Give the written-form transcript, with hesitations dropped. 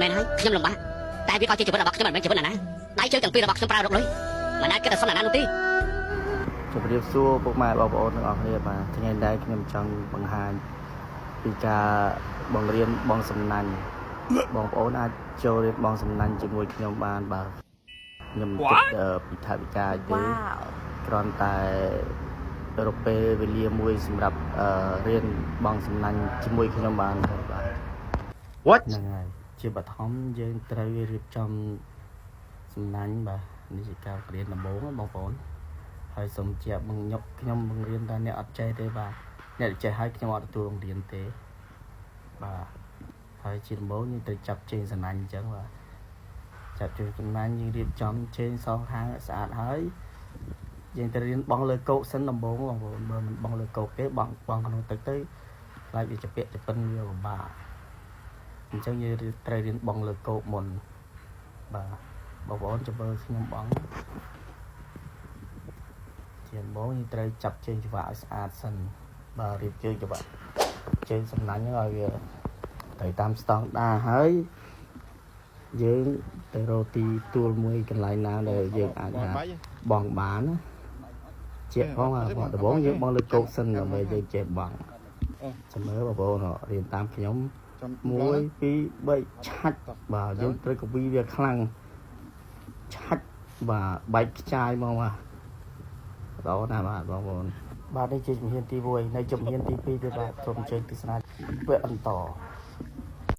មិនមែនហើយខ្ញុំលំបាកតែវាក៏ជាជីវិតរបស់ខ្ញុំមិនមែនជីវិតណាដៃជើងទាំងពីររបស់ខ្ញុំប្រើរកលុយមិនអាចគិតតែសុំណានោះទេជម្រាបសួរពុកម៉ែបងប្អូនទាំងអស់គ្នាបាទថ្ងៃនេះខ្ញុំចង់បង្ហាញពីការបង្រៀនបងសំណាញ់បងប្អូនអាចចូលរៀនបងសំណាញ់ជាមួយខ្ញុំបានបាទខ្ញុំគិតពីថវិកាទេគ្រាន់តែរកពេលវេលាមួយសម្រាប់រៀនបងសំណាញ់ជាមួយខ្ញុំបានបាទ What ហ្នឹងហើយជាបឋមយើងត្រូវរៀបចំសំណាញ់បាទនេះជាការរៀនដំបូងបងប្អូនហើយសូមជាបង្ញប់ខ្ញុំបង្រៀនថាអ្នកអត់ចេះទេបាទអ្នកចេះហើយខ្ញុំអត់ទទួលបង្រៀនទេបាទហើយជាដំបូងយើងត្រូវចាប់ជើងសំណាញ់អញ្ចឹងបាទចាប់ជើងសំណាញ់យើងរៀបចំជើងសងខាងឲ្យស្អាតហើយយើងត្រូវរៀនបងលើគោកសិនដំបូងបងប្អូនបើមិនបងលើគោកទេបងក្នុងទឹកទៅខ្លាចវាចពាក់ចពិនវាពិបាកអញ្ចឹងយើងត្រូវរៀនបងលើគោកមុនបាទបងប្អូនចាំមើលខ្ញុំបងជាដំបូងយើងត្រូវចាប់ជើងច្រវាក់ឲ្យស្អាតសិនបាទរៀបជើងច្រវាក់ជើងសំណាញ់ឲ្យវាទៅតាមស្តង់ដារហើយយើងទៅរកទីទួលមួយកន្លែងណាដែលយើងអាចបងបានណាជាផងដំបូងយើងបងលើគោកសិនដើម្បីយើងចេះបងចាំមើលបងប្អូនរៀនតាមខ្ញុំ1 2 3ឆាច់បាទយើងត្រូវកវីវាខ្លាំងឆាច់បាទបែកខ្ចាយមកបាទដល់ណាបាទបងប្អូនបាទនេះជាជំហានទី1នៅជំហានទី2ទៀតបាទសូមអញ្ជើញទស្សនាវគ្គបន្ត